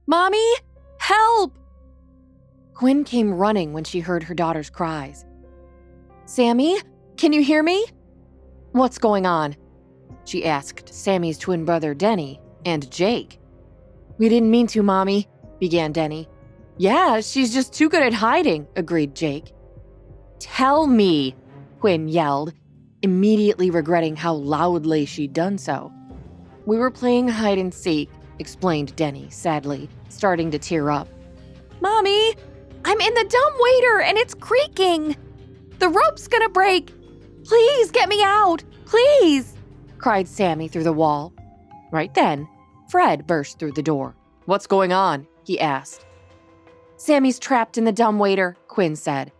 Mommy, help! Quinn came running when she heard her daughter's cries. Sammy, can you hear me? What's going on? She asked Sammy's twin brother Denny and Jake. We didn't mean to, Mommy, began Denny. Yeah, she's just too good at hiding, agreed Jake. Tell me, Quinn yelled, immediately regretting how loudly she'd done so. We were playing hide and seek, explained Denny sadly, starting to tear up. Mommy, I'm in the dumbwaiter and it's creaking. The rope's gonna break. Please get me out, please, cried Sammy through the wall. Right then, Fred burst through the door. What's going on? He asked. Sammy's trapped in the dumbwaiter, Quinn said.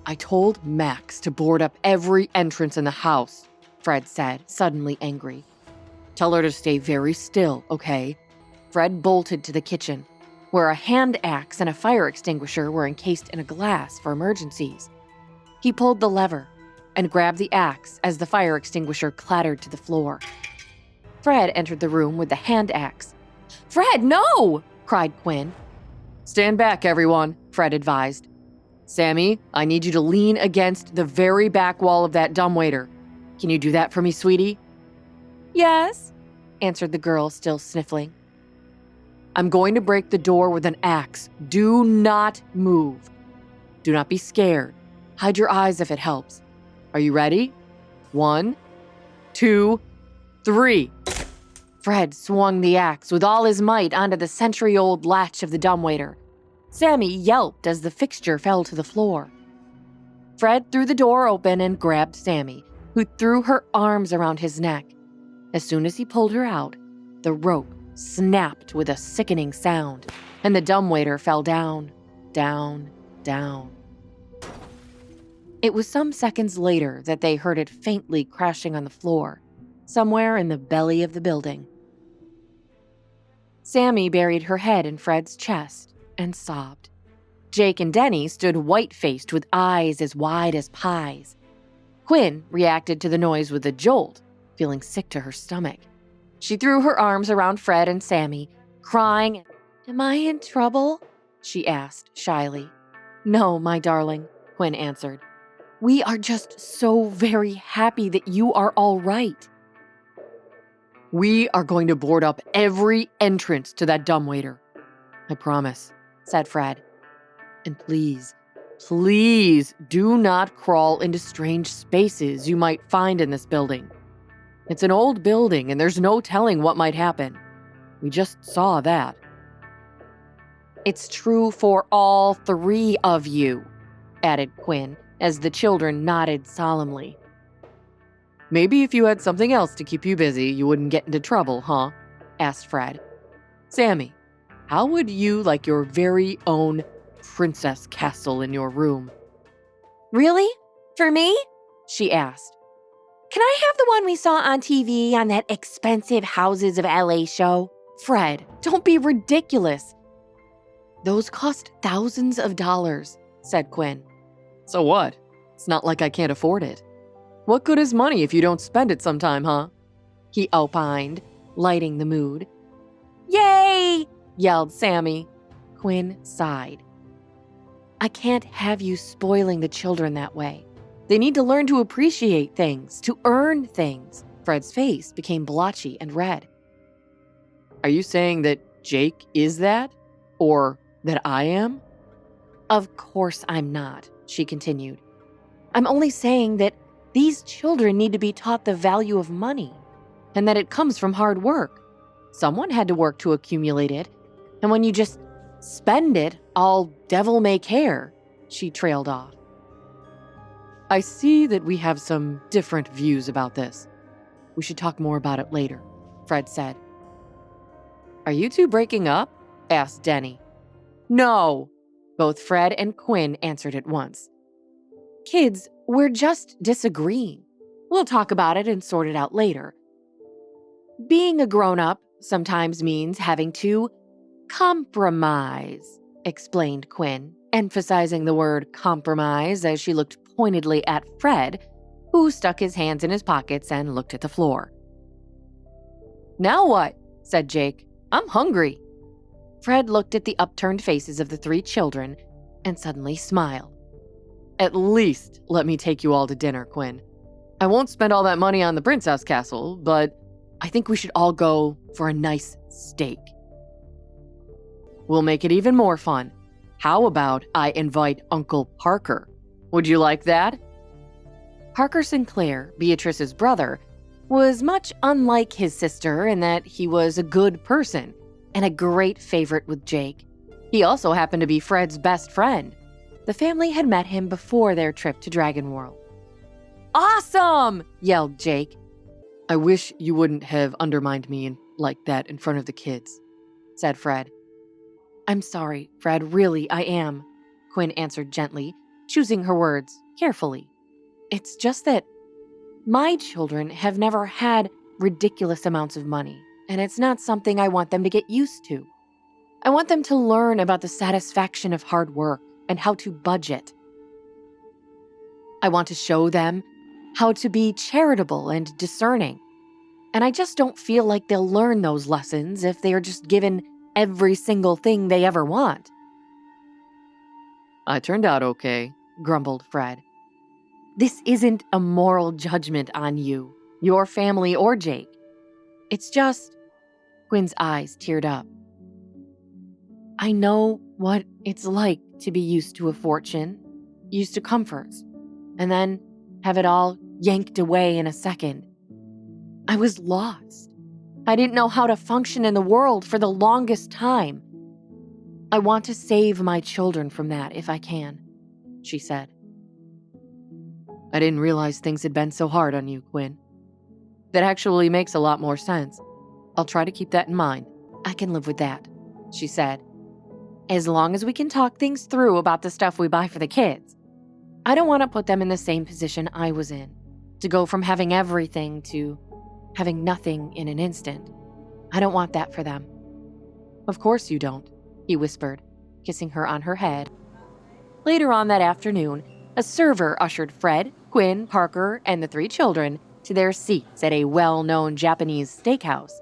I told Max to board up every entrance in the house, Fred said, suddenly angry. Tell her to stay very still, okay? Fred bolted to the kitchen, where a hand axe and a fire extinguisher were encased in a glass for emergencies. He pulled the lever and grabbed the axe as the fire extinguisher clattered to the floor. Fred entered the room with the hand axe. Fred, no! Cried Quinn. Stand back, everyone, Fred advised. Sammy, I need you to lean against the very back wall of that dumbwaiter. Can you do that for me, sweetie? Yes, answered the girl, still sniffling. I'm going to break the door with an axe. Do not move. Do not be scared. Hide your eyes if it helps. Are you ready? 1, 2, 3. Fred swung the axe with all his might onto the century-old latch of the dumbwaiter. Sammy yelped as the fixture fell to the floor. Fred threw the door open and grabbed Sammy, who threw her arms around his neck. As soon as he pulled her out, the rope snapped with a sickening sound, and the dumbwaiter fell down, down, down. It was some seconds later that they heard it faintly crashing on the floor, somewhere in the belly of the building. Sammy buried her head in Fred's chest and sobbed. Jake and Denny stood white-faced with eyes as wide as pies. Quinn reacted to the noise with a jolt, feeling sick to her stomach. She threw her arms around Fred and Sammy, crying. Am I in trouble? She asked shyly. No, my darling, Quinn answered. We are just so very happy that you are all right. We are going to board up every entrance to that dumbwaiter. I promise, said Fred. And please, please do not crawl into strange spaces you might find in this building. It's an old building and there's no telling what might happen. We just saw that. It's true for all 3 of you, added Quinn, as the children nodded solemnly. Maybe if you had something else to keep you busy, you wouldn't get into trouble, huh? Asked Fred. Sammy, how would you like your very own princess castle in your room? Really? For me? She asked. Can I have the one we saw on TV on that expensive Houses of LA show? Fred, don't be ridiculous. Those cost thousands of dollars, said Quinn. So what? It's not like I can't afford it. What good is money if you don't spend it sometime, huh? He opined, lighting the mood. Yay! Yelled Sammy. Quinn sighed. I can't have you spoiling the children that way. They need to learn to appreciate things, to earn things. Fred's face became blotchy and red. Are you saying that Jake is that? Or that I am? Of course I'm not, she continued. I'm only saying that these children need to be taught the value of money, and that it comes from hard work. Someone had to work to accumulate it, and when you just spend it all devil may care, she trailed off. I see that we have some different views about this. We should talk more about it later, Fred said. Are you two breaking up? Asked Denny. No, both Fred and Quinn answered at once. Kids, we're just disagreeing. We'll talk about it and sort it out later. Being a grown-up sometimes means having to compromise, explained Quinn, emphasizing the word compromise as she looked pointedly at Fred, who stuck his hands in his pockets and looked at the floor. Now what? Said Jake. I'm hungry. Fred looked at the upturned faces of the 3 children and suddenly smiled. "At least let me take you all to dinner, Quinn. I won't spend all that money on the Princess Castle, but I think we should all go for a nice steak. We'll make it even more fun. How about I invite Uncle Parker? Would you like that?" Parker Sinclair, Beatrice's brother, was much unlike his sister in that he was a good person and a great favorite with Jake. He also happened to be Fred's best friend. The family had met him before their trip to Dragon World. "Awesome!" yelled Jake. "I wish you wouldn't have undermined me like that in front of the kids," said Fred. "I'm sorry, Fred, really, I am," Quinn answered gently, choosing her words carefully. "It's just that my children have never had ridiculous amounts of money, and it's not something I want them to get used to. I want them to learn about the satisfaction of hard work and how to budget. I want to show them how to be charitable and discerning. And I just don't feel like they'll learn those lessons if they are just given every single thing they ever want." "I turned out okay," grumbled Fred. "This isn't a moral judgment on you, your family, or Jake. It's just..." Quinn's eyes teared up. "I know what it's like to be used to a fortune, used to comforts, and then have it all yanked away in a second. I was lost. I didn't know how to function in the world for the longest time. I want to save my children from that if I can," she said. "I didn't realize things had been so hard on you, Quinn. That actually makes a lot more sense. I'll try to keep that in mind." "I can live with that," she said, "as long as we can talk things through about the stuff we buy for the kids. I don't want to put them in the same position I was in, to go from having everything to having nothing in an instant. I don't want that for them." "Of course you don't," he whispered, kissing her on her head. Later on that afternoon, a server ushered Fred, Quinn, Parker, and the 3 children to their seats at a well-known Japanese steakhouse.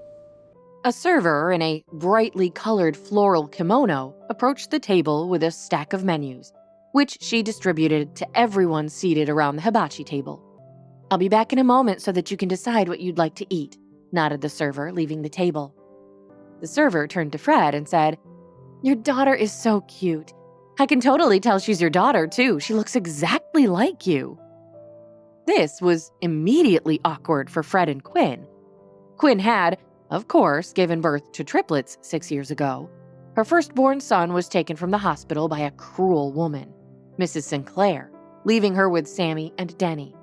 A server in a brightly colored floral kimono approached the table with a stack of menus, which she distributed to everyone seated around the hibachi table. "I'll be back in a moment so that you can decide what you'd like to eat," nodded the server, leaving the table. The server turned to Fred and said, "Your daughter is so cute. I can totally tell she's your daughter, too. She looks exactly like you." This was immediately awkward for Fred and Quinn. Quinn had, of course, given birth to triplets 6 years ago. Her firstborn son was taken from the hospital by a cruel woman, Mrs. Sinclair, leaving her with Sammy and Denny.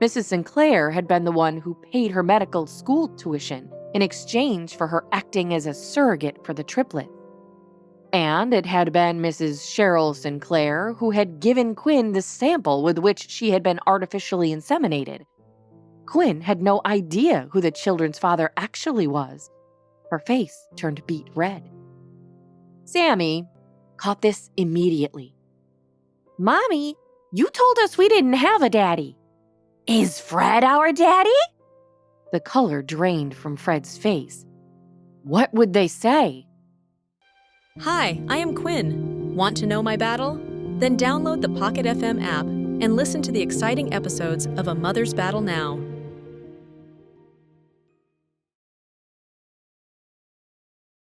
Mrs. Sinclair had been the one who paid her medical school tuition in exchange for her acting as a surrogate for the triplets. And it had been Mrs. Cheryl Sinclair who had given Quinn the sample with which she had been artificially inseminated. Quinn had no idea who the children's father actually was. Her face turned beet red. Sammy caught this immediately. "Mommy, you told us we didn't have a daddy. Is Fred our daddy?" The color drained from Fred's face. What would they say? Hi, I am Quinn. Want to know my battle? Then download the Pocket FM app and listen to the exciting episodes of A Mother's Battle now.